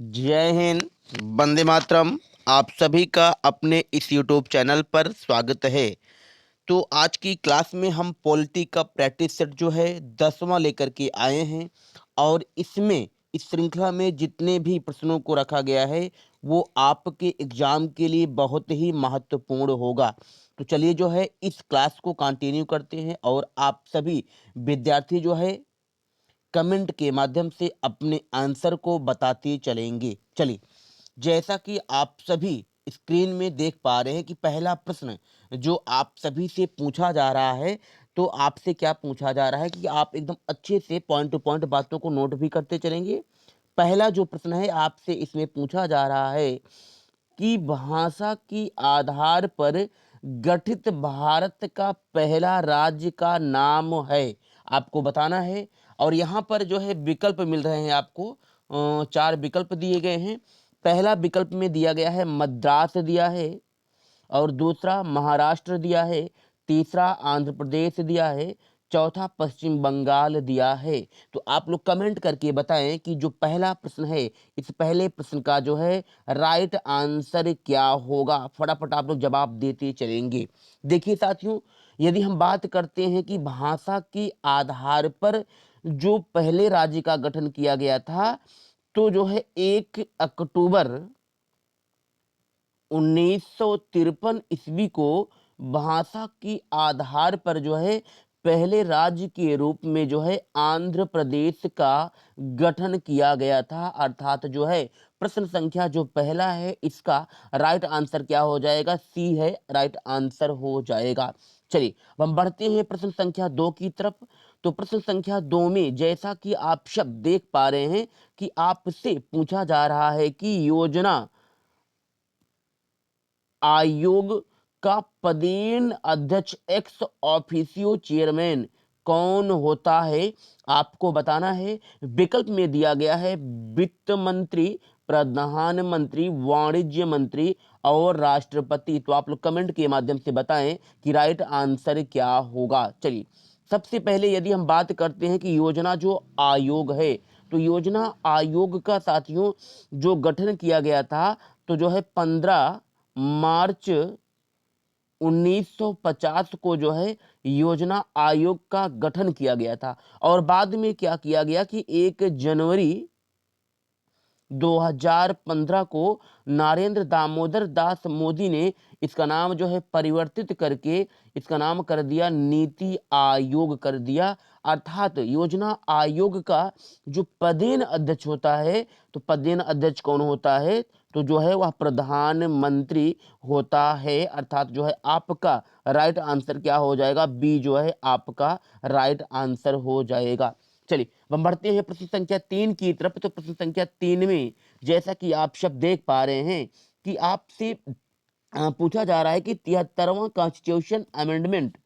जय हिंद। वंदे मातरम। आप सभी का अपने इस यूट्यूब चैनल पर स्वागत है। तो आज की क्लास में हम पॉलिटी का प्रैक्टिस सेट जो है 10वां लेकर के आए हैं और इसमें इस श्रृंखला में जितने भी प्रश्नों को रखा गया है वो आपके एग्जाम के लिए बहुत ही महत्वपूर्ण होगा। तो चलिए जो है इस क्लास को कंटिन्यू करते हैं और आप सभी विद्यार्थी जो है कमेंट के माध्यम से अपने आंसर को बताते चलेंगे। चलिए, जैसा कि आप सभी स्क्रीन में देख पा रहे हैं कि पहला प्रश्न जो आप सभी से पूछा जा रहा है, तो आपसे क्या पूछा जा रहा है कि आप एकदम अच्छे से पॉइंट टू पॉइंट बातों को नोट भी करते चलेंगे। पहला जो प्रश्न है आपसे इसमें पूछा जा रहा है कि भाषा की आधार पर गठित भारत का पहला राज्य का नाम है। आपको बताना है और यहाँ पर जो है विकल्प मिल रहे हैं आपको। चार विकल्प दिए गए हैं। पहला विकल्प में दिया गया है मद्रास दिया है, और दूसरा महाराष्ट्र दिया है, तीसरा आंध्र प्रदेश दिया है, चौथा पश्चिम बंगाल दिया है। तो आप लोग कमेंट करके बताएं कि जो पहला प्रश्न है इस पहले प्रश्न का जो है राइट आंसर क्या होगा। फटाफट आप लोग जवाब देते चलेंगे। देखिए साथियों, यदि हम बात करते हैं कि भाषा के आधार पर जो पहले राज्य का गठन किया गया था, तो जो है 1 अक्टूबर 1953 ईस्वी को भाषा की आधार पर जो है पहले राज्य के रूप में जो है आंध्र प्रदेश का गठन किया गया था। अर्थात जो है प्रश्न संख्या जो पहला है इसका राइट आंसर क्या हो जाएगा? सी है, राइट आंसर हो जाएगा। चलिए अब हम बढ़ते हैं प्रश्न संख्या 2 की तरफ। तो प्रश्न संख्या 2 में जैसा कि आप शब्द देख पा रहे हैं कि आपसे पूछा जा रहा है कि योजना आयोग का पदेन अध्यक्ष एक्स ऑफिसियो चेयरमैन कौन होता है? आपको बताना है। विकल्प में दिया गया है वित्त मंत्री, प्रधानमंत्री, वाणिज्य मंत्री और राष्ट्रपति। तो आप लोग कमेंट के माध्यम से बताएं कि राइट आंसर क्या होगा। चलिए, सबसे पहले यदि हम बात करते हैं कि योजना जो आयोग है, तो योजना आयोग का साथियों जो गठन किया गया था, तो जो है 15 मार्च 1950 को जो है योजना आयोग का गठन किया गया था। और बाद में क्या किया गया कि 1 जनवरी 2015 को नरेंद्र दामोदर दास मोदी ने इसका नाम जो है परिवर्तित करके इसका नाम कर दिया नीति आयोग कर दिया। अर्थात योजना आयोग का जो पदेन अध्यक्ष होता है, तो पदेन अध्यक्ष कौन होता है? तो जो है वह प्रधानमंत्री होता है। अर्थात जो है आपका राइट आंसर क्या हो जाएगा? बी जो है आपका राइट आंसर हो जाएगा। चलिए हम बढ़ते हैं प्रश्न संख्या 3 की तरफ। तो प्रश्न संख्या 3 में जैसा कि आप शब्द देख पा रहे हैं कि आपसे पूछा जा रहा है कि 73वां कॉन्स्टिट्यूशन अमेंडमेंट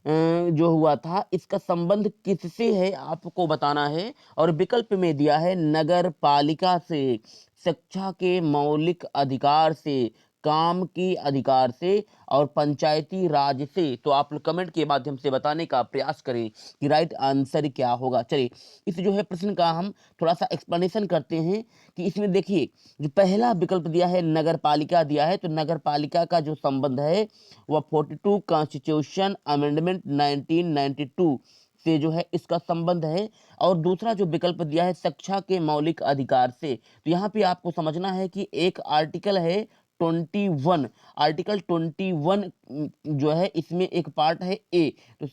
जो हुआ था इसका संबंध किससे है? आपको बताना है। और विकल्प में दिया है नगर पालिका से, शिक्षा के मौलिक अधिकार से, काम के अधिकार से और पंचायती राज से। तो आप लोग कमेंट के माध्यम से बताने का प्रयास करें कि राइट आंसर क्या होगा। चलिए, इस जो है प्रश्न का हम थोड़ा सा एक्सप्लेनेशन करते हैं कि इसमें देखिए जो पहला विकल्प दिया है नगर पालिका दिया है, तो नगर पालिका का जो संबंध है वह 42 कॉन्स्टिट्यूशन अमेंडमेंट 1992 से जो है इसका संबंध है। और दूसरा जो विकल्प दिया है शिक्षा के मौलिक अधिकार से, तो यहाँ पे आपको समझना है कि एक आर्टिकल है 21, आर्टिकल 21 जो है इसमें एक पार्ट है ए। तो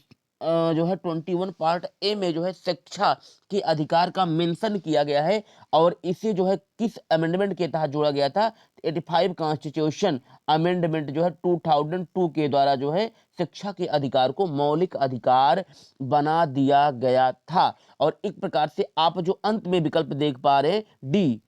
जो है 21 पार्ट ए में जो है शिक्षा के अधिकार का मेंशन किया गया है। और इसे जो है किस अमेंडमेंट के तहत जोड़ा गया था? 85 कॉन्स्टिट्यूशन अमेंडमेंट जो है 2002 के द्वारा जो है शिक्षा के अधिकार को मौलिक अधिकार बना दिया गया था। और एक प्रकार से आप जो अंत में विकल्प देख पा रहे हैं डी,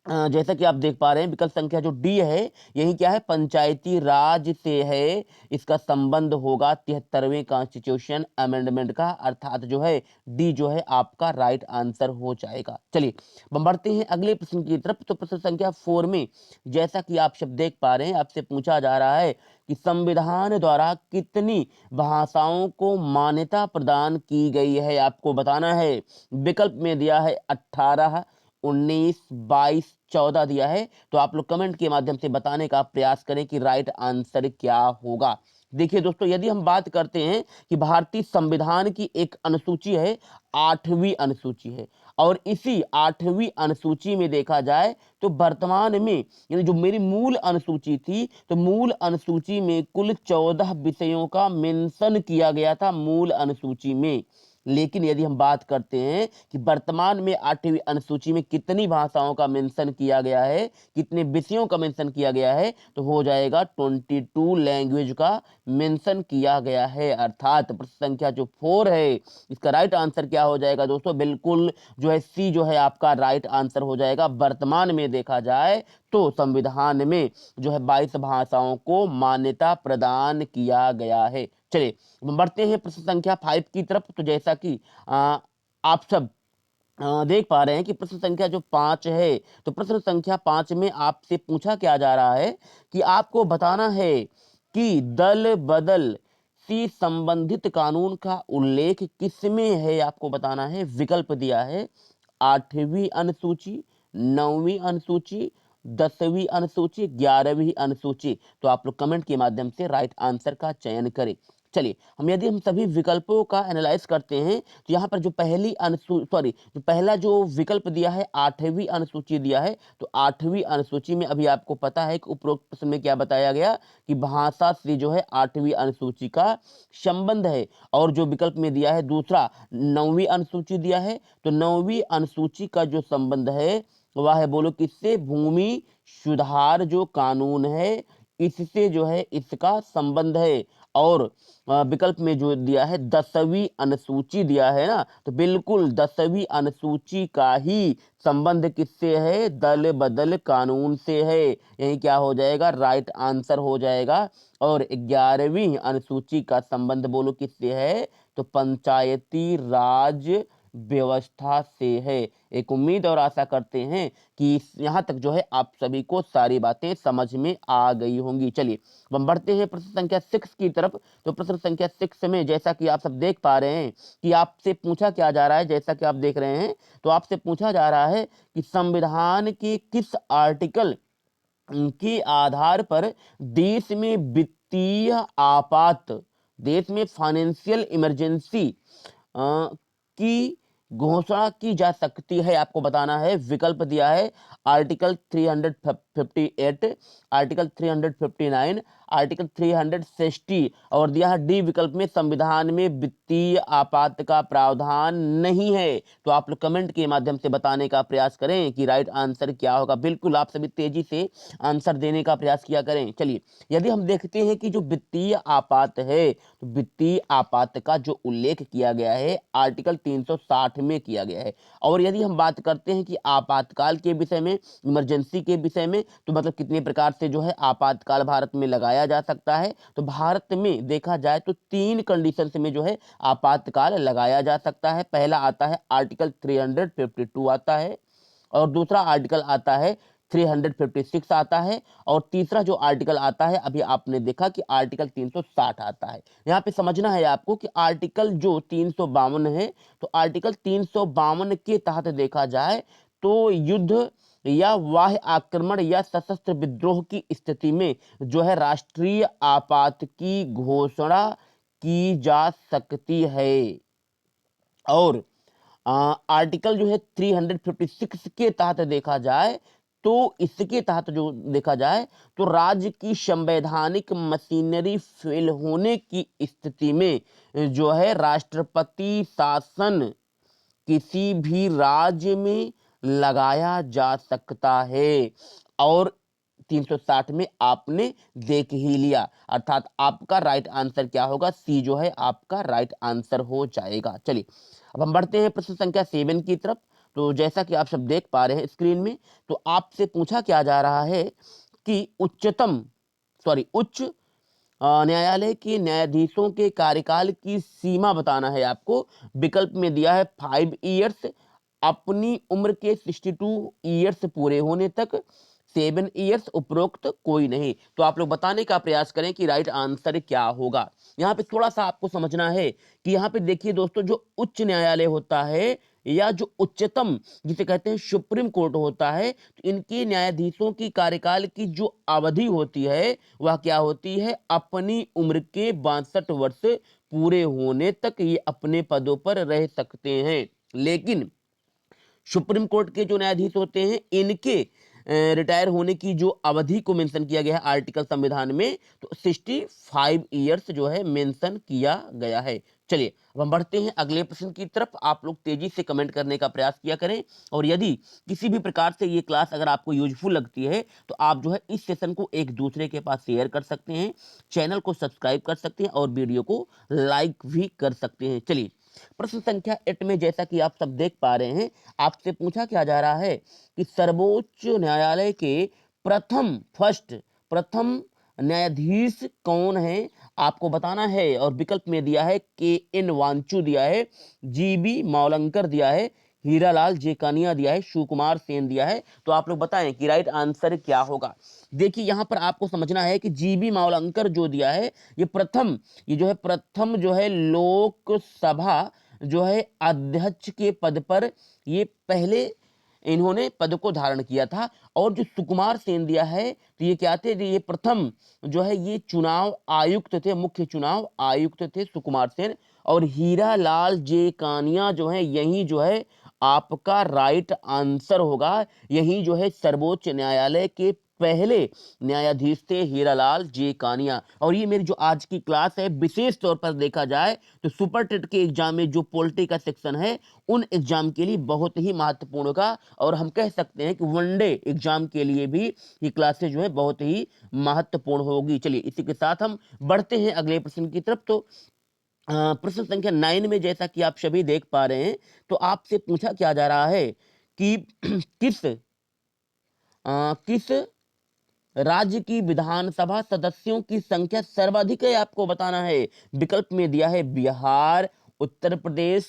जैसा कि आप देख पा रहे हैं विकल्प संख्या जो डी है यही क्या है? पंचायती राज से है, इसका संबंध होगा 73वें कॉन्स्टिट्यूशन अमेंडमेंट का। अर्थात जो है डी जो है आपका राइट आंसर हो जाएगा। चलिए हम बढ़ते हैं अगले प्रश्न की तरफ। तो प्रश्न संख्या 4 में जैसा कि आप सब देख पा रहे हैं आपसे पूछा जा रहा है कि संविधान द्वारा कितनी भाषाओं को मान्यता प्रदान की गई है? आपको बताना है। विकल्प में दिया है 18, 19, 22, 14 दिया है। तो आप लोग कमेंट के माध्यम से बताने का प्रयास करें कि राइट आंसर क्या होगा। देखिए दोस्तों, यदि हम बात करते हैं कि भारतीय संविधान की एक अनुसूची है, 8वीं अनुसूची है, और इसी 8वीं अनुसूची में देखा जाए तो वर्तमान में, यानी जो मेरी मूल अनुसूची थी, तो मूल अनुसूची में कुल 14 विषयों का मेंशन किया गया था मूल अनुसूची में। लेकिन यदि हम बात करते हैं कि वर्तमान में 8वीं अनुसूची में कितनी भाषाओं का मेंशन किया गया है, कितने विषयों का मेंशन किया गया है, तो हो जाएगा 22 लैंग्वेज का मेंशन किया गया है। अर्थात प्रश्न संख्या जो 4 है, इसका राइट आंसर क्या हो जाएगा दोस्तों? बिल्कुल जो है सी जो है आपका राइट आंसर हो जाएगा। वर्तमान में देखा जाए तो संविधान में जो है 22 भाषाओं को मान्यता प्रदान किया गया है। चलिए बढ़ते हैं प्रश्न संख्या 5 की तरफ। तो जैसा कि आप सब देख पा रहे हैं कि प्रश्न संख्या जो 5 है, तो प्रश्न संख्या 5 में आपसे पूछा क्या जा रहा है कि आपको बताना है कि दल बदल से संबंधित कानून का उल्लेख किसमें है। आपको बताना है। विकल्प दिया है 8वीं अनुसूची, 9वीं अनुसूची, 10वीं अनुसूची, 11वीं अनुसूची। तो आप लोग कमेंट के माध्यम से राइट आंसर का चयन करें। चलिए यदि हम सभी विकल्पों का एनालाइज करते हैं, तो यहाँ पर जो जो पहला जो विकल्प दिया है 8वीं अनुसूची दिया है, तो 8वीं अनुसूची में अभी आपको पता है कि उपरोक्त प्रश्न में क्या बताया गया कि भाषा से जो है 8वीं अनुसूची का संबंध है। और जो विकल्प में दिया है दूसरा 9वीं अनुसूची दिया है, तो 9वीं अनुसूची का जो संबंध है वह है, बोलो किससे? भूमि सुधार जो कानून है इससे जो है इसका संबंध है। और विकल्प में जो दिया है 10वीं अनुसूची दिया है ना, तो बिल्कुल 10वीं अनुसूची का ही संबंध किससे है? दल बदल कानून से है। यही क्या हो जाएगा? राइट आंसर हो जाएगा। और 11वीं अनुसूची का संबंध बोलो किससे है? तो पंचायती राज व्यवस्था से है। एक उम्मीद और आशा करते हैं कि यहाँ तक जो है आप सभी को सारी बातें समझ में आ गई होंगी। चलिए हम बढ़ते हैं प्रश्न संख्या 6 की तरफ। तो प्रश्न संख्या 6 में जैसा कि आप सब देख पा रहे हैं कि आपसे पूछा क्या जा रहा है, जैसा कि आप देख रहे हैं, तो आपसे पूछा जा रहा है कि संविधान के किस आर्टिकल के आधार पर देश में वित्तीय आपात, देश में फाइनेंशियल इमरजेंसी की घोषणा की जा सकती है। आपको बताना है। विकल्प दिया है आर्टिकल 358, आर्टिकल 359, आर्टिकल 360, और दिया है डी विकल्प में संविधान में वित्तीय आपात का प्रावधान नहीं है। तो आप लोग कमेंट के माध्यम से बताने का प्रयास करें कि राइट आंसर क्या होगा। बिल्कुल आप सभी तेजी से आंसर देने का प्रयास किया करें। चलिए यदि हम देखते हैं कि जो वित्तीय आपात है, तो वित्तीय आपात का जो उल्लेख किया गया है आर्टिकल 360 में किया गया है। और यदि हम बात करते हैं कि आपातकाल के विषय में, इमरजेंसी के विषय में, तो मतलब कितने प्रकार से जो है आपातकाल भारत में लगाया जा सकता है, तो भारत में देखा जाए तो 3 कंडीशन में जो है आपातकाल लगाया जा सकता है। पहला आता है आर्टिकल 352 आता है, और दूसरा आर्टिकल आता है 356 आता है, और तीसरा जो आर्टिकल आता है अभी आपने देखा कि आर्टिकल 360 आता है। यहाँ पे समझना है आपको कि आर्टिकल जो 352 है, तो आर्टिकल 352 के तहत देखा जाए तो युद्ध या बाह्य आक्रमण या सशस्त्र विद्रोह की स्थिति में जो है राष्ट्रीय आपात की घोषणा की जा सकती है। और आर्टिकल जो है 356 के तहत देखा जाए तो इसके तहत जो देखा जाए तो राज्य की संवैधानिक मशीनरी फेल होने की स्थिति में जो है राष्ट्रपति शासन किसी भी राज्य में लगाया जा सकता है। और 360 में आपने देख ही लिया, अर्थात आपका राइट आंसर क्या होगा? सी जो है आपका राइट आंसर हो जाएगा। चलिए अब हम बढ़ते हैं प्रश्न संख्या 7 की तरफ। तो जैसा कि आप सब देख पा रहे हैं स्क्रीन में, तो आपसे पूछा क्या जा रहा है कि उच्च न्यायालय के न्यायाधीशों के कार्यकाल की सीमा बताना है आपको। विकल्प में दिया है 5 ईयर्स, अपनी उम्र के 62 ईयर्स पूरे होने तक, 7 ईयर्स, उपरोक्त कोई नहीं। तो आप लोग बताने का प्रयास करें कि राइट आंसर क्या होगा। यहाँ पे थोड़ा सा आपको समझना है कि यहाँ पे देखिए दोस्तों, जो उच्च न्यायालय होता है या जो उच्चतम जिसे कहते हैं सुप्रीम कोर्ट होता है, तो इनके न्यायाधीशों की कार्यकाल की जो अवधि होती है वह क्या होती है, अपनी उम्र के 62 वर्ष पूरे होने तक ये अपने पदों पर रह सकते हैं। लेकिन सुप्रीम कोर्ट के जो न्यायाधीश होते हैं इनके रिटायर होने की जो अवधि को मेंशन किया गया है आर्टिकल संविधान में, तो 65 ईयर्स जो है मेंशन किया गया है। चलिए अब हम बढ़ते हैं अगले प्रश्न की तरफ। आप लोग तेजी से कमेंट करने का प्रयास किया करें, और यदि किसी भी प्रकार से ये क्लास अगर आपको यूजफुल लगती है तो आप जो है इस सेशन को एक दूसरे के पास शेयर कर सकते हैं, चैनल को सब्सक्राइब कर सकते हैं और वीडियो को लाइक भी कर सकते हैं। चलिए प्रश्न संख्या 8 में जैसा कि आप सब देख पा रहे हैं, आपसे पूछा क्या जा रहा है कि सर्वोच्च न्यायालय के प्रथम न्यायाधीश कौन है, आपको बताना है। और विकल्प में दिया है के.एन. वांचू दिया है, जी.बी. मावलंकर दिया है, हीरालाल जेकानिया दिया है, शिवकुमार सेन दिया है। तो आप लोग बताएं कि राइट आंसर क्या होगा। देखिए यहां पर आपको समझना है कि जी.बी. मावलंकर जो दिया है ये प्रथम जो है लोकसभा जो है अध्यक्ष के पद पर ये पहले इन्होंने पद को धारण किया था। और जो सुकुमार सेन दिया है तो ये क्या थे, ये प्रथम जो है ये चुनाव आयुक्त थे, मुख्य चुनाव आयुक्त थे सुकुमार सेन। और हीरा लाल जे कानिया जो है यही जो है आपका राइट आंसर होगा। यही जो है सर्वोच्च न्यायालय के पहले न्यायाधीश थे हीरालाल जे कानिया। और ये मेरी जो आज की क्लास है विशेष तौर पर देखा जाए तो सुपर टेट के एग्जाम में जो पॉलिटी का सेक्शन है उन एग्जाम के लिए बहुत ही महत्वपूर्ण होगा। और हम कह सकते हैं कि वनडे एग्जाम के लिए भी ये क्लासेज जो है बहुत ही महत्वपूर्ण होगी। चलिए इसी के साथ हम बढ़ते हैं अगले प्रश्न की तरफ। तो प्रश्न संख्या 9 में जैसा कि आप सभी देख पा रहे हैं, तो आपसे पूछा क्या जा रहा है कि किस राज्य की विधानसभा सदस्यों की संख्या सर्वाधिक है, आपको बताना है। विकल्प में दिया है बिहार, उत्तर प्रदेश,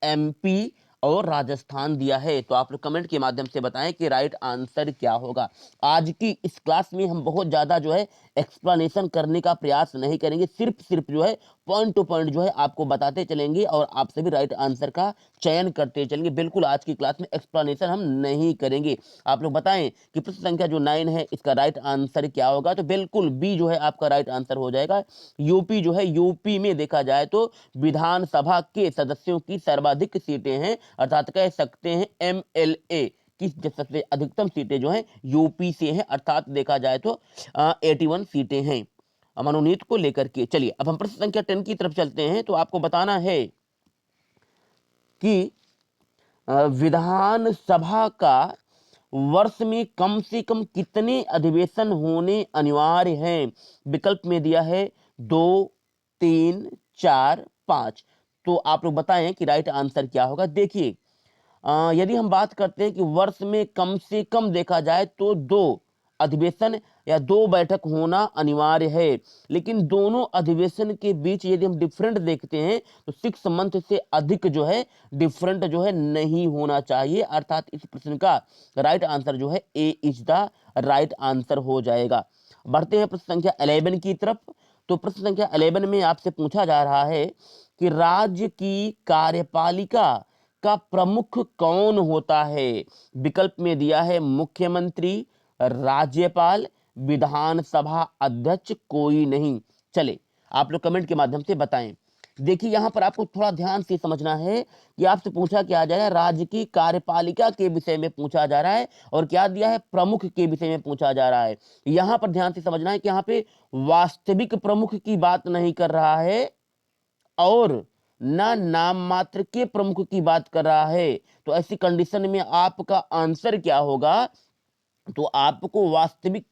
एमपी और राजस्थान दिया है। तो आप लोग कमेंट के माध्यम से बताएं कि राइट आंसर क्या होगा। आज की इस क्लास में हम बहुत ज्यादा जो है एक्सप्लेनेशन करने का प्रयास नहीं करेंगे, सिर्फ जो है पॉइंट टू पॉइंट जो है आपको बताते चलेंगे और आप सभी राइट आंसर का चयन करते चलेंगे। बिल्कुल आज की क्लास में एक्सप्लेनेशन हम नहीं करेंगे। आप लोग बताएं कि प्रश्न संख्या जो 9 है इसका राइट आंसर क्या होगा। तो बिल्कुल बी जो है आपका राइट आंसर हो जाएगा। यूपी जो है, यूपी में देखा जाए तो विधानसभा के सदस्यों की सर्वाधिक सीटें हैं, अर्थात कह सकते हैं एमएलए की सबसे अधिकतम सीटें जो हैं यूपी से हैं, अर्थात देखा जाए तो 81 सीटें हैं मनोनीत को लेकर के। चलिए अब हम प्रश्न संख्या 10 की तरफ चलते हैं। तो आपको बताना है कि विधानसभा का वर्ष में कम से कम कितने अधिवेशन होने अनिवार्य हैं। विकल्प में दिया है 2, 3, 4, 5। तो आप लोग बताएं कि राइट आंसर क्या होगा। देखिए यदि हम बात करते हैं कि वर्ष में कम से कम देखा जाए तो 2 अधिवेशन या 2 बैठक होना अनिवार्य है। लेकिन दोनों अधिवेशन के बीच यदि हम डिफरेंट देखते हैं तो 6 मंथ से अधिक जो है डिफरेंट जो है नहीं होना चाहिए। अर्थात इस प्रश्न का राइट आंसर जो है ए इज द राइट आंसर हो जाएगा। बढ़ते हैं प्रश्न संख्या 11 की तरफ। तो प्रश्न संख्या 11 में आपसे पूछा जा रहा है कि राज्य की कार्यपालिका का प्रमुख कौन होता है। विकल्प में दिया है मुख्यमंत्री, राज्यपाल, विधानसभा अध्यक्ष, कोई नहीं। चले आप लोग कमेंट के माध्यम से बताएं। देखिए यहां पर आपको थोड़ा ध्यान से समझना है कि आपसे पूछा क्या जा रहा है, राज्य की कार्यपालिका के विषय में पूछा जा रहा है और क्या दिया है, प्रमुख के विषय में पूछा जा रहा है। यहां पर ध्यान से समझना है कि यहां पे वास्तविक प्रमुख की बात नहीं कर रहा है और ना नाम मात्र के प्रमुख की बात कर रहा है। तो ऐसी कंडीशन में आपका आंसर क्या होगा, तो आपको वास्तविक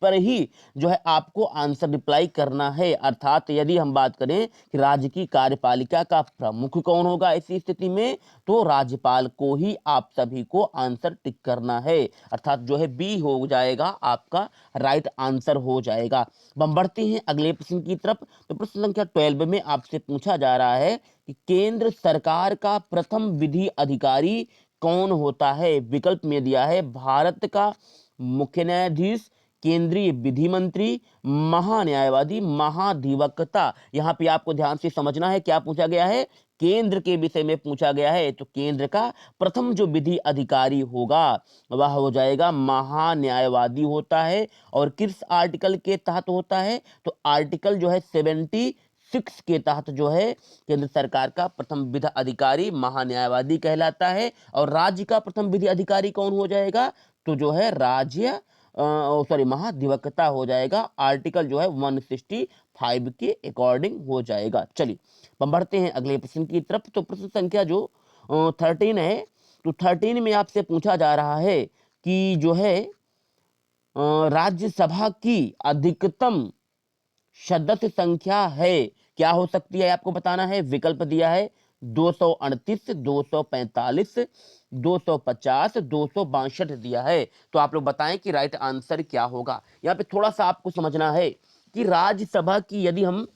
पर ही जो है आपको आंसर रिप्लाई करना है। अर्थात यदि हम बात करें कि राज्य की कार्यपालिका का प्रमुख कौन होगा ऐसी स्थिति में, तो राज्यपाल को ही आप सभी को आंसर टिक करना है। अर्थात जो है बी हो जाएगा आपका राइट आंसर हो जाएगा। हम बढ़ते हैं अगले प्रश्न की तरफ। तो प्रश्न संख्या 12 में आपसे पूछा जा रहा है कि केंद्र सरकार का प्रथम विधि अधिकारी कौन होता है। विकल्प में दिया है भारत का मुख्य न्यायाधीश, केंद्रीय विधि मंत्री, महान्यायवादी, महाधिवक्ता। यहां पे आपको ध्यान से समझना है क्या पूछा गया है, केंद्र के विषय में पूछा गया है तो केंद्र का प्रथम जो विधि अधिकारी होगा वह हो जाएगा महान्यायवादी होता है। और किस आर्टिकल के तहत होता है तो आर्टिकल जो है 76 के तहत जो है केंद्र सरकार का प्रथम विधि अधिकारी महान्यायवादी कहलाता है। और राज्य का प्रथम विधि अधिकारी कौन हो जाएगा तो जो है राज्य महाधिवक्ता हो जाएगा। आर्टिकल जो है 165 के अकॉर्डिंग हो जाएगा। चलिए हम बढ़ते हैं अगले प्रश्न की तरफ। तो प्रश्न संख्या जो 13 है तो 13 में आपसे पूछा जा रहा है कि जो है राज्यसभा की अधिकतम सदस्य संख्या है क्या हो सकती है आपको बताना है। विकल्प दिया है 238, 245, 250, 262 दिया है। तो आप लोग बताएं कि राइट आंसर क्या होगा। यहाँ पे थोड़ा सा आपको समझना है कि राज्यसभा की यदि हम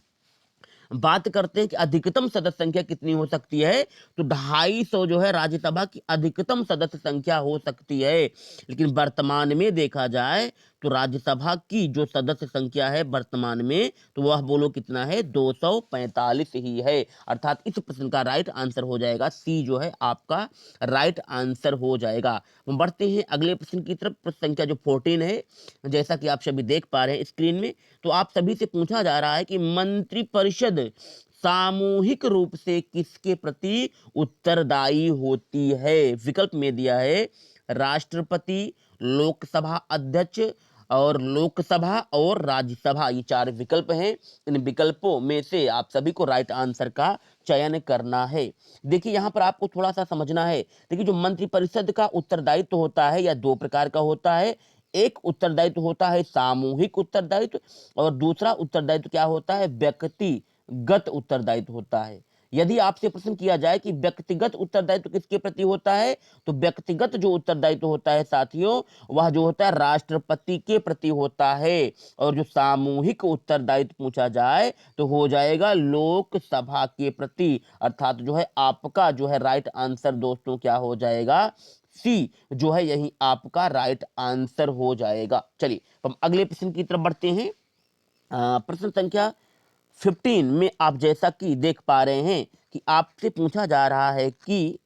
बात करते हैं कि अधिकतम सदस्य संख्या कितनी हो सकती है तो 250 जो है राज्यसभा की अधिकतम सदस्य संख्या हो सकती है। लेकिन वर्तमान में देखा जाए तो राज्यसभा की जो सदस्य संख्या है वर्तमान में तो वह बोलो कितना है 245 ही है। अर्थात इस प्रश्न का राइट आंसर हो जाएगा सी जो है आपका राइट आंसर हो जाएगा। हम बढ़ते हैं अगले प्रश्न की तरफ। प्रश्न संख्या जो 14 है जैसा कि आप सभी देख पा रहे हैं स्क्रीन में तो आप सभी से पूछा जा रहा है कि मंत्रिपरिषद सामूहिक रूप से किसके प्रति उत्तरदायी होती है। विकल्प में दिया है राष्ट्रपति, लोकसभा अध्यक्ष और लोकसभा और राज्यसभा, ये 4 विकल्प हैं। इन विकल्पों में से आप सभी को राइट आंसर का चयन करना है। देखिए यहां पर आपको थोड़ा सा समझना है। देखिए जो मंत्रिपरिषद का उत्तरदायित्व होता है या 2 प्रकार का होता है। एक उत्तरदायित्व होता है सामूहिक उत्तरदायित्व और दूसरा उत्तरदायित्व क्या होता है व्यक्तिगत उत्तरदायित्व होता है। यदि आपसे प्रश्न किया जाए कि व्यक्तिगत उत्तरदायित्व किसके प्रति होता है तो व्यक्तिगत जो उत्तरदायित्व होता है साथियों वह जो होता है राष्ट्रपति के प्रति होता है। और जो सामूहिक उत्तरदायित्व पूछा जाए तो हो जाएगा लोकसभा के प्रति। अर्थात जो है आपका जो है राइट आंसर दोस्तों क्या हो जाएगा सी जो है यही आपका राइट आंसर हो जाएगा। चलिए हम अगले प्रश्न की तरफ बढ़ते हैं। प्रश्न संख्या 15 में आप जैसा कि देख पा रहे हैं कि आपसे पूछा जा रहा है कि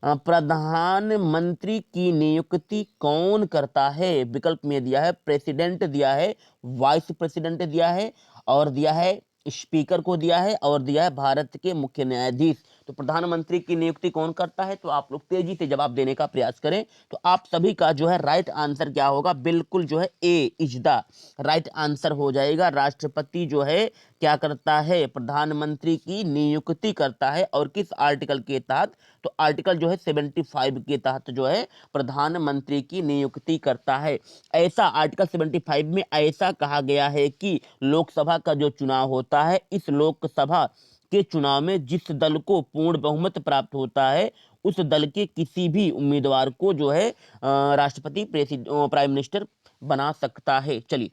प्रधानमंत्री की नियुक्ति कौन करता है। विकल्प में दिया है प्रेसिडेंट दिया है, वाइस प्रेसिडेंट दिया है और दिया है स्पीकर को दिया है और दिया है भारत के मुख्य न्यायाधीश। तो प्रधानमंत्री की नियुक्ति कौन करता है तो आप लोग तेजी से जवाब देने का प्रयास करें। तो आप सभी का जो है राइट आंसर क्या होगा बिल्कुल जो है ए इज द राइट आंसर हो जाएगा। राष्ट्रपति जो है क्या करता है प्रधानमंत्री की नियुक्ति करता है। और किस आर्टिकल के तहत तो आर्टिकल जो है 75 के तहत जो है प्रधानमंत्री की नियुक्ति करता है। ऐसा आर्टिकल 75 में ऐसा कहा गया है कि लोकसभा का जो चुनाव होता है इस लोकसभा के चुनाव में जिस दल को पूर्ण बहुमत प्राप्त होता है उस दल के किसी भी उम्मीदवार को जो है राष्ट्रपति प्राइम मिनिस्टर बना सकता है। चलिए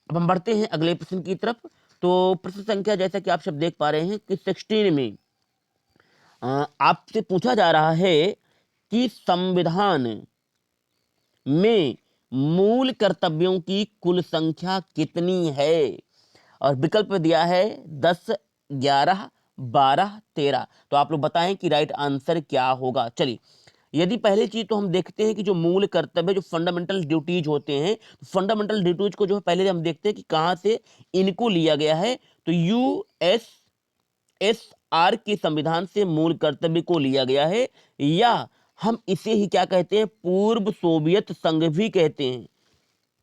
अब हम बढ़ते हैं अगले प्रश्न की तरफ। तो प्रश्न संख्या जैसा कि आप सब देख पा रहे हैं कि 16 में आपसे पूछा जा रहा है कि संविधान में मूल कर्तव्यों की कुल संख्या कितनी है। और विकल्प दिया है 10, 11, 12, 13। तो आप लोग बताएं कि राइट आंसर क्या होगा। चलिए यदि पहली चीज तो हम देखते हैं कि जो मूल कर्तव्य जो फंडामेंटल ड्यूटीज होते हैं फंडामेंटल ड्यूटीज को जो है पहले हम देखते हैं कि कहां से इनको लिया गया है तो यूएसएसआर के संविधान से मूल कर्तव्य को लिया गया है। या हम इसे ही क्या कहते हैं पूर्व सोवियत संघ भी कहते हैं,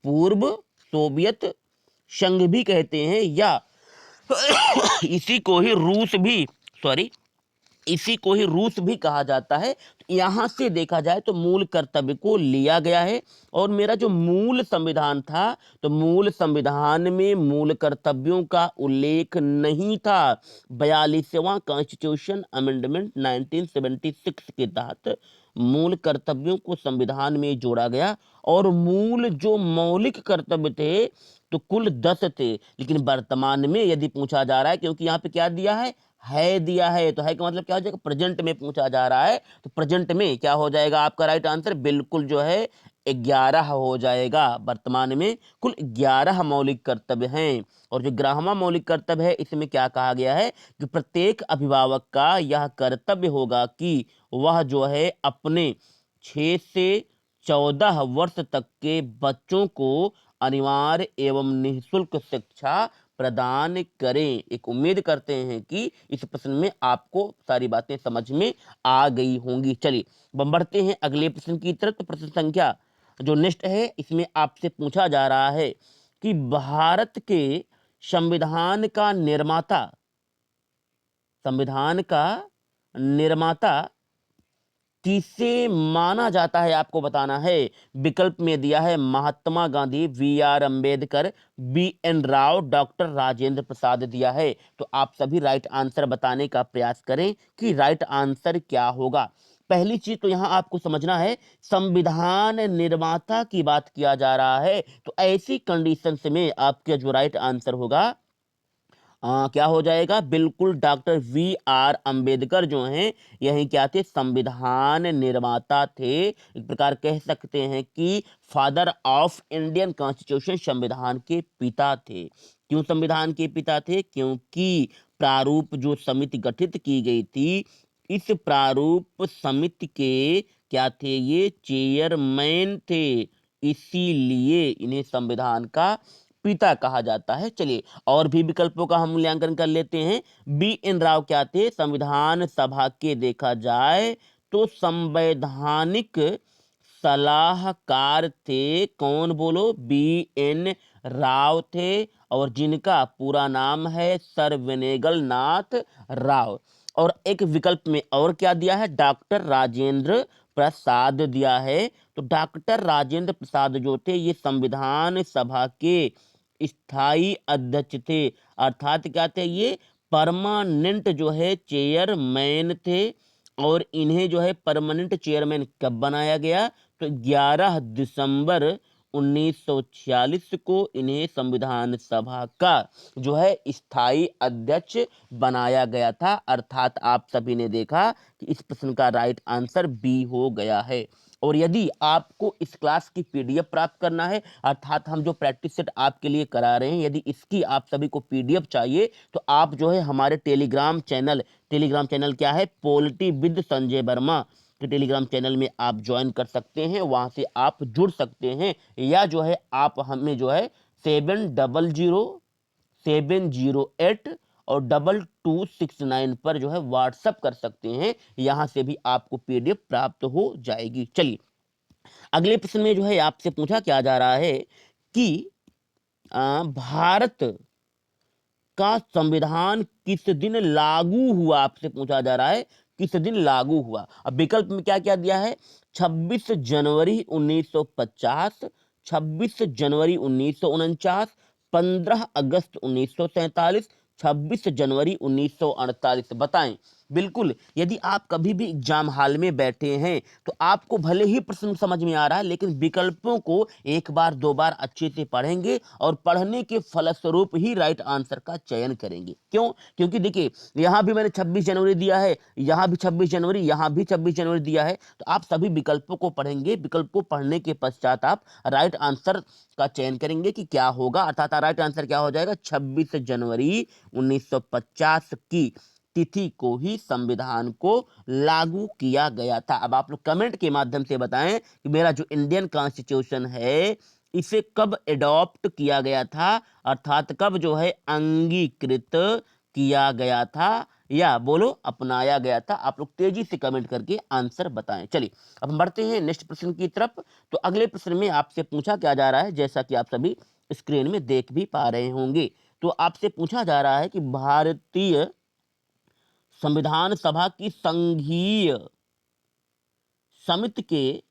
पूर्व सोवियत संघ भी कहते हैं या इसी को ही रूस भी सॉरी इसी को ही रूस भी कहा जाता है। तो यहां से देखा जाए तो मूल कर्तव्य को लिया गया है। और मेरा जो मूल संविधान था तो मूल संविधान में मूल कर्तव्यों का उल्लेख नहीं था। 42वां कॉन्स्टिट्यूशन अमेंडमेंट 1976 के तहत मूल कर्तव्यों को संविधान में जोड़ा गया। और मूल जो मौलिक कर्तव्य थे तो कुल 10 थे। लेकिन वर्तमान में यदि पूछा जा रहा है क्योंकि यहाँ पे क्या दिया है है दिया है, तो है का मतलब क्या हो जाएगा, प्रेजेंट में पूछा जा रहा है, तो प्रेजेंट में क्या हो जाएगा आपका राइट आंसर, बिल्कुल जो है 11 हो जाएगा। वर्तमान में कुल 11 मौलिक कर्तव्य हैं, और जो 11वां मौलिक कर्तव्य है इसमें क्या कहा गया है कि प्रत्येक अभिभावक का यह कर्तव्य होगा कि वह जो है अपने 6 से 14 वर्ष तक के बच्चों को अनिवार्य एवं निःशुल्क शिक्षा प्रदान करें। एक उम्मीद करते हैं कि इस प्रश्न में आपको सारी बातें समझ में आ गई होंगी। चलिए हम बढ़ते हैं अगले प्रश्न की तरफ। तो प्रश्न संख्या जो नेक्स्ट है इसमें आपसे पूछा जा रहा है कि भारत के संविधान का निर्माता, संविधान का निर्माता किसे माना जाता है, आपको बताना है। विकल्प में दिया है Mahatma Gandhi, V R. Ambedkar, B N. Rao, doctor Rajendra Prasad दिया है। तो आप सभी राइट आंसर बताने का प्रयास करें कि राइट आंसर क्या होगा। पहली चीज तो यहां आपको समझना है, संविधान निर्माता की बात किया जा रहा है, तो ऐसी कंडीशन में आपके जो राइट आंसर होगा क्या हो जाएगा, बिल्कुल डॉक्टर वी.आर. अंबेडकर जो हैं यही क्या थे, संविधान निर्माता थे। एक प्रकार कह सकते हैं कि फादर ऑफ इंडियन कॉन्स्टिट्यूशन, संविधान के पिता थे। क्यों संविधान के पिता थे, क्योंकि प्रारूप जो समिति गठित की गई थी, इस प्रारूप समिति के क्या थे, ये चेयरमैन थे, इसीलिए इन्हें संविधान का पिता कहा जाता है। चलिए और भी विकल्पों का हम मूल्यांकन कर लेते हैं। बी.एन. राव क्या थे, संविधान सभा के देखा जाए तो संवैधानिक सलाहकार थे। कौन बोलो, बी.एन. राव थे, और जिनका पूरा नाम है सर वेनेगल नाथ राव। और एक विकल्प में और क्या दिया है, डॉक्टर राजेंद्र प्रसाद दिया है। तो डॉक्टर राजेंद्र प्रसाद जो थे ये संविधान सभा के स्थायी अध्यक्ष थे, अर्थात क्या थे, ये परमानेंट जो है चेयरमैन थे। और इन्हें जो है परमानेंट चेयरमैन कब बनाया गया, तो 11 दिसंबर 1946 को इन्हें संविधान सभा का जो है स्थायी अध्यक्ष बनाया गया था। अर्थात आप सभी ने देखा कि इस प्रश्न का राइट आंसर बी हो गया है। और यदि आपको इस क्लास की पीडीएफ प्राप्त करना है, अर्थात हम जो प्रैक्टिस सेट आपके लिए करा रहे हैं, यदि इसकी आप सभी को पीडीएफ चाहिए तो आप जो है हमारे टेलीग्राम चैनल, टेलीग्राम चैनल क्या है, पॉलिटी विद संजय वर्मा के टेलीग्राम चैनल में आप ज्वाइन कर सकते हैं, वहां से आप जुड़ सकते हैं। या जो है आप हमें जो है 700708 और 2269 पर जो है व्हाट्सअप कर सकते हैं, यहां से भी आपको पीडीएफ प्राप्त हो जाएगी। चलिए अगले प्रश्न में जो है आपसे पूछा क्या जा रहा है कि भारत का संविधान किस दिन लागू हुआ, आपसे पूछा जा रहा है किस दिन लागू हुआ। अब विकल्प में क्या क्या दिया है, 26 जनवरी 1950, 26 जनवरी 1949, 15 अगस्त 1947, 26 जनवरी 1948। बताएं। बिल्कुल यदि आप कभी भी एग्जाम हॉल में बैठे हैं तो आपको भले ही प्रश्न समझ में आ रहा है, लेकिन विकल्पों को एक बार दो बार अच्छे से पढ़ेंगे और पढ़ने के फलस्वरूप ही राइट आंसर का चयन करेंगे। क्यों, क्योंकि देखिए यहां भी मैंने 26 जनवरी दिया है, यहां भी 26 जनवरी, यहां भी 26 जनवरी दिया है, तो आप सभी विकल्पों को पढ़ेंगे। विकल्प को पढ़ने के पश्चात आप राइट आंसर का चयन करेंगे कि क्या होगा, अर्थात राइट आंसर क्या हो जाएगा, 26 जनवरी 1950 की तिथि को ही संविधान को लागू किया गया था। अब आप लोग कमेंट के माध्यम से बताएं कि मेरा जो इंडियन कॉन्स्टिट्यूशन है इसे कब एडॉप्ट किया गया था, अर्थात कब जो है अंगीकृत किया गया था, या बोलो अपनाया गया था। आप लोग तेजी से कमेंट करके आंसर बताएं। चलिए अब हम बढ़ते हैं नेक्स्ट प्रश्न की तरफ। तो अगले प्रश्न में आपसे पूछा क्या जा रहा है, जैसा कि आप सभी स्क्रीन में देख भी पा रहे होंगे। तो आपसे पूछा जा रहा है कि भारतीय संविधान सभा की संघीय समिति के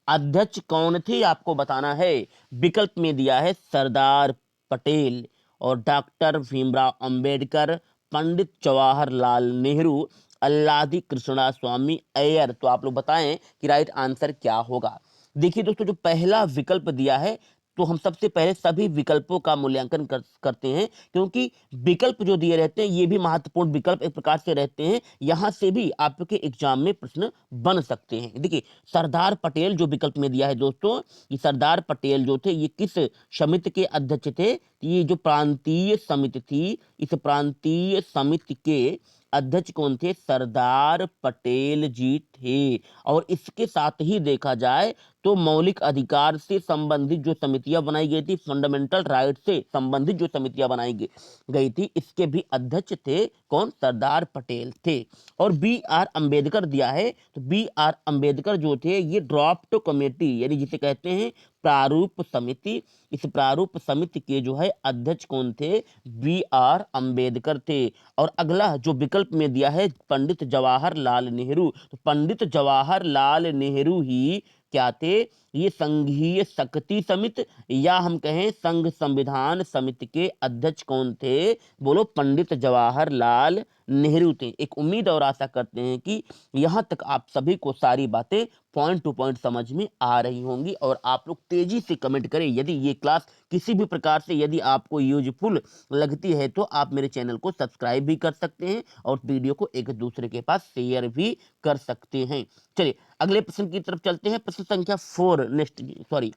अध्यक्ष कौन थे, आपको बताना है। विकल्प में दिया है सरदार पटेल और डॉक्टर भीमराव अंबेडकर, पंडित जवाहरलाल नेहरू, अल्लादी कृष्णा स्वामी अय्यर। तो आप लोग बताएं कि राइट आंसर क्या होगा। देखिए दोस्तों, जो पहला विकल्प दिया है तो हम सबसे पहले सभी विकल्पों का मूल्यांकन करते हैं, क्योंकि विकल्प जो दिए रहते हैं ये भी महत्वपूर्ण विकल्प एक प्रकार से रहते हैं, यहां से भी आपके एग्जाम में प्रश्न बन सकते हैं। देखिए, सरदार पटेल जो विकल्प में दिया है दोस्तों, ये सरदार पटेल जो थे ये किस समिति के अध्यक्ष थे? ये जो प्रांतीय समिति थी, इस प्रांतीय समिति के अध्यक्ष कौन थे? सरदार पटेल जी थे। और इसके साथ ही देखा जाए तो मौलिक अधिकार से संबंधित जो समितियां बनाई गई थी, फंडामेंटल राइट से संबंधित जो समितियां बनाई गई थी, इसके भी अध्यक्ष थे कौन? सरदार पटेल थे। और बी आर अंबेडकर दिया है, तो बी आर अंबेडकर जो थे ये ड्राफ्ट कमेटी यानी जिसे कहते हैं प्रारूप समिति, इस प्रारूप समिति के जो है अध्यक्ष कौन थे? बी आर अंबेडकर थे। और अगला जो विकल्प में दिया है पंडित जवाहरलाल नेहरू, तो पंडित जवाहरलाल नेहरू ही क्या थे? ये संघीय शक्ति समिति या हम कहें संघ संविधान समिति के अध्यक्ष कौन थे? बोलो, पंडित जवाहरलाल नेहरू थे। एक उम्मीद और आशा करते हैं कि यहां तक आप सभी को सारी बातें पॉइंट टू पॉइंट समझ में आ रही होंगी, और आप लोग तेजी से कमेंट करें यदि ये क्लास किसी भी प्रकार से यदि आपको यूजफुल लगती है, तो आप मेरे चैनल को सब्सक्राइब भी कर सकते हैं और वीडियो को एक दूसरे के पास शेयर भी कर सकते हैं। चलिए अगले प्रश्न की तरफ चलते हैं। प्रश्न संख्या 4 नेक्स्ट, सॉरी,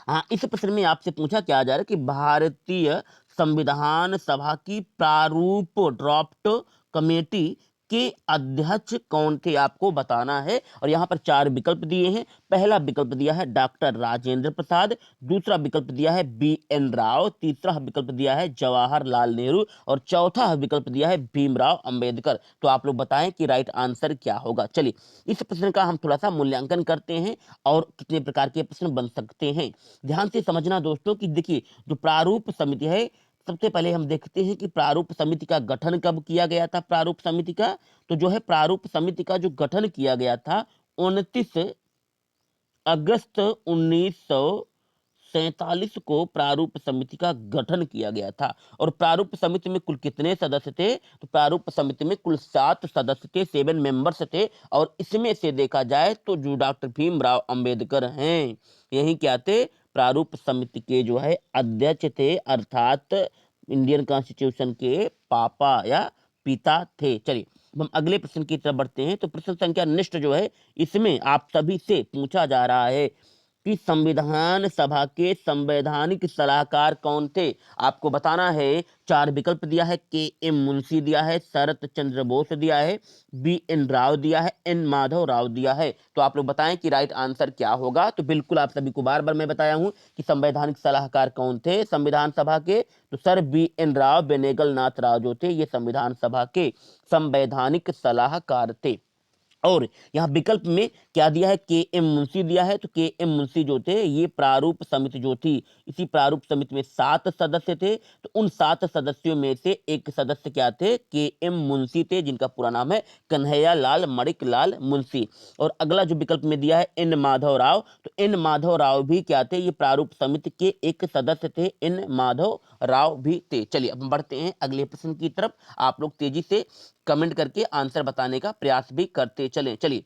हाँ, इस प्रश्न में आपसे पूछा क्या जा रहा है कि भारतीय संविधान सभा की प्रारूप ड्राफ्ट कमेटी के अध्यक्ष कौन थे, आपको बताना है। और यहाँ पर 4 विकल्प दिए हैं। पहला विकल्प दिया है डॉक्टर राजेंद्र प्रसाद, दूसरा विकल्प दिया है बी एन राव, तीसरा विकल्प दिया है जवाहरलाल नेहरू, और चौथा विकल्प दिया है भीमराव अंबेडकर। तो आप लोग बताएं कि राइट आंसर क्या होगा। चलिए इस प्रश्न का हम थोड़ा सा मूल्यांकन करते हैं और कितने प्रकार के प्रश्न बन सकते हैं। ध्यान से समझना दोस्तों कि देखिए, जो प्रारूप समिति है, सबसे पहले हम देखते हैं कि प्रारूप समिति का गठन कब किया गया था। प्रारूप समिति का, तो जो है प्रारूप समिति का जो गठन किया गया था 29 अगस्त 1947 को प्रारूप समिति का गठन किया गया था। और प्रारूप समिति में कुल कितने सदस्य थे? तो प्रारूप समिति में कुल 7 सदस्य थे, 7 मेंबर्स थे। और इसमें से देखा जाए तो जो डॉक्टर भीमराव अंबेडकर हैं, यही क्या थे? प्रारूप समिति के जो है अध्यक्ष थे, अर्थात इंडियन कॉन्स्टिट्यूशन के पापा या पिता थे। चलिए अब हम अगले प्रश्न की तरफ बढ़ते हैं। तो प्रश्न संख्या नेक्स्ट जो है, इसमें आप सभी से पूछा जा रहा है कि संविधान सभा के संवैधानिक सलाहकार कौन थे। आपको बताना है। 4 विकल्प दिया है, के एम मुंशी दिया है, शरत चंद्र बोस दिया है, बी एन राव दिया है, एन माधव राव दिया है। तो आप लोग बताएं कि राइट आंसर क्या होगा। तो बिल्कुल आप सभी को बार बार मैं बताया हूं कि संवैधानिक सलाहकार कौन थे संविधान सभा के। तो sir B N Rao, Benegal Nath Rao जो थे ये संविधान सभा के संवैधानिक सलाहकार थे। और यहाँ विकल्प में क्या दिया है? के एम मुंशी दिया है। तो के एम मुंशी जो थे ये प्रारूप समिति जो थी, इसी प्रारूप समिति में 7 सदस्य थे। तो उन 7 सदस्यों में से एक सदस्य क्या थे? के एम मुंशी थे, जिनका पूरा नाम है कन्हैया लाल मणिक लाल मुंशी। और अगला जो विकल्प में दिया है एन माधव राव, तो एन माधव राव भी क्या थे? ये प्रारूप समिति के एक सदस्य थे, एन माधव राव भी थे। चलिए अब हम बढ़ते हैं अगले प्रश्न की तरफ। आप लोग तेजी से कमेंट करके आंसर बताने का प्रयास भी करते चलें। चलिए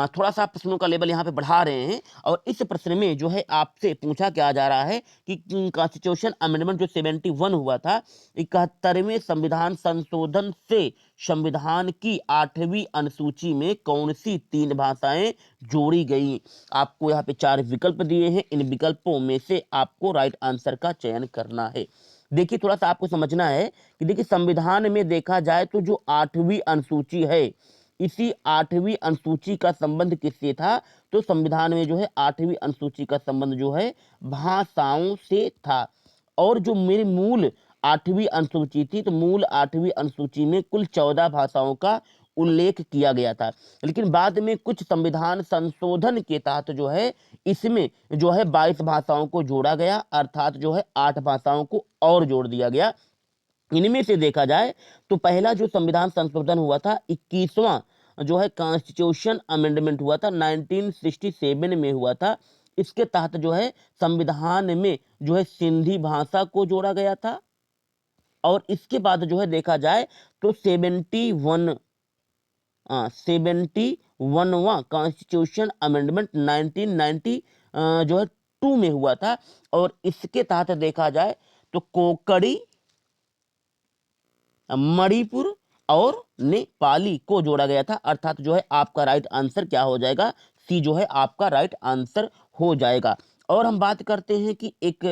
थोड़ा सा प्रश्नों का लेवल यहाँ पे बढ़ा रहे हैं। और इस प्रश्न में जो है आपसे पूछा क्या जा रहा है कि कॉन्स्टिट्यूशन अमेंडमेंट जो 71 हुआ था, 71वें संविधान संशोधन से संविधान की 8वीं अनुसूची में कौन सी 3 भाषाएं जोड़ी गई। आपको यहाँ पे 4 विकल्प दिए हैं। इन विकल्पों में से आपको राइट आंसर का चयन करना है। देखिए थोड़ा सा आपको समझना है कि देखिए संविधान में देखा जाए तो जो 8वीं अनुसूची है, इसी 8वीं अनुसूची का संबंध किससे था? तो संविधान में जो है 8वीं अनुसूची का संबंध जो है भाषाओं से था। और जो मेरी मूल 8वीं अनुसूची थी, तो मूल 8वीं अनुसूची में कुल 14 भाषाओं का उल्लेख किया गया था। लेकिन बाद में कुछ संविधान संशोधन के तहत जो है इसमें जो है 22 भाषाओं को जोड़ा गया, अर्थात जो है 8 भाषाओं को और जोड़ दिया गया। इनमें से देखा जाए तो पहला जो संविधान संशोधन हुआ था 21वां जो है कॉन्स्टिट्यूशन अमेंडमेंट हुआ था, 1967 में हुआ था। इसके तहत जो है संविधान में जो है सिंधी भाषा को जोड़ा गया था। और इसके बाद जो है देखा जाए तो 71वां कॉन्स्टिट्यूशन अमेंडमेंट 1990 जो है 1992 में हुआ था और इसके तहत देखा जाए तो कोकड़ी, मणिपुर और नेपाली को जोड़ा गया था। अर्थात जो है आपका राइट आंसर क्या हो जाएगा, सी जो है आपका राइट आंसर हो जाएगा। और हम बात करते हैं कि एक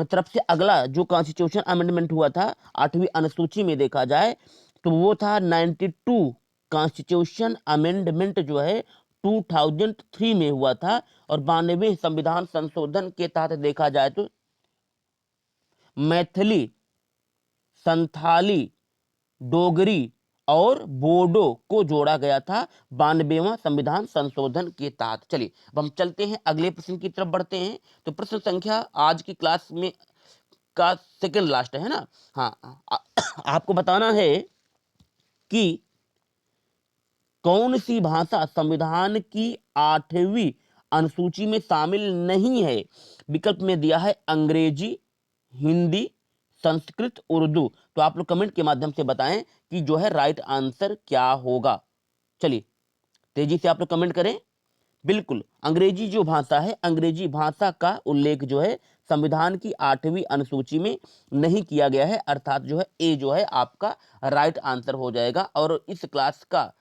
तरफ से अगला जो कॉन्स्टिट्यूशन अमेंडमेंट हुआ था 8वीं अनुसूची में देखा जाए तो वो था 92 कॉन्स्टिट्यूशन अमेंडमेंट जो है 2003 में हुआ था। और 92वें संविधान संशोधन के तहत देखा जाए तो मैथिली, संथाली, डोगरी और बोडो को जोड़ा गया था 92वां संविधान संशोधन के तहत। चलिए अब हम चलते हैं अगले प्रश्न की तरफ बढ़ते हैं। तो प्रश्न संख्या आज की क्लास में का सेकंड लास्ट है ना। हाँ, आपको बताना है कि कौन सी भाषा संविधान की 8वीं अनुसूची में शामिल नहीं है। विकल्प में दिया है अंग्रेजी, हिंदी, संस्कृत, उर्दू। तो आप लोग कमेंट के माध्यम से बताएं कि जो है राइट आंसर क्या होगा। चलिए तेजी से आप लोग कमेंट करें। बिल्कुल अंग्रेजी जो भाषा है, अंग्रेजी भाषा का उल्लेख जो है संविधान की 8वीं अनुसूची में नहीं किया गया है। अर्थात जो है ए जो है आपका राइट आंसर हो जाएगा। और इस क्लास का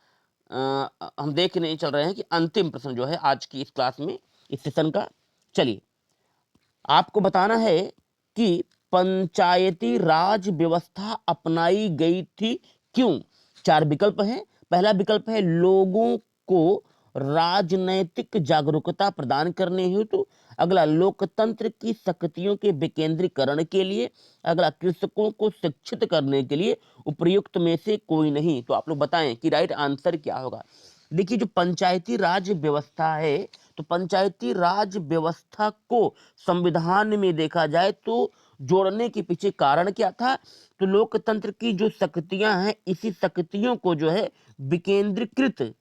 हम देख नहीं चल रहे हैं कि अंतिम प्रश्न जो है आज की इस क्लास में, इस सेशन का। चलिए आपको बताना है कि पंचायती राज व्यवस्था अपनाई गई थी क्यों। 4 विकल्प हैं। पहला विकल्प है लोगों को राजनैतिक जागरूकता प्रदान करने हेतु। अगला लोकतंत्र की शक्तियों के विकेंद्रीकरण के लिए। अगला कृषकों को शिक्षित करने के लिए। उपयुक्त में से कोई नहीं। तो आप लोग बताएं कि राइट आंसर क्या होगा। देखिए जो पंचायती राज व्यवस्था है तो पंचायती राज व्यवस्था को संविधान में देखा जाए तो जोड़ने के पीछे कारण क्या था। तो लोकतंत्र की जो शक्तियां हैं इसी शक्तियों को जो है विकेंद्रीकृत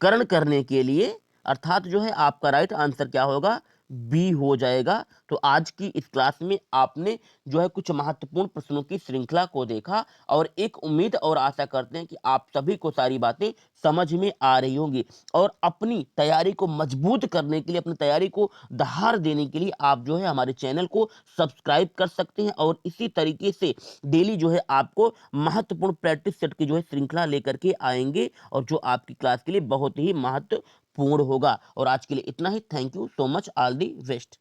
करण करने के लिए। अर्थात जो है आपका राइट आंसर क्या होगा, बी हो जाएगा। तो आज की इस क्लास में आपने जो है कुछ महत्वपूर्ण प्रश्नों की श्रृंखला को देखा और एक उम्मीद और आशा करते हैं कि आप सभी को सारी बातें समझ में आ रही होंगी। और अपनी तैयारी को मजबूत करने के लिए, अपनी तैयारी को दहाड़ देने के लिए आप जो है हमारे चैनल को सब्सक्राइब कर सकते हैं। और इसी तरीके से डेली जो है आपको महत्वपूर्ण प्रैक्टिस सेट की जो है श्रृंखला लेकर के आएंगे और जो आपकी क्लास के लिए बहुत ही महत्वपूर्ण होगा। और आज के लिए इतना ही। Thank you so much. All the best.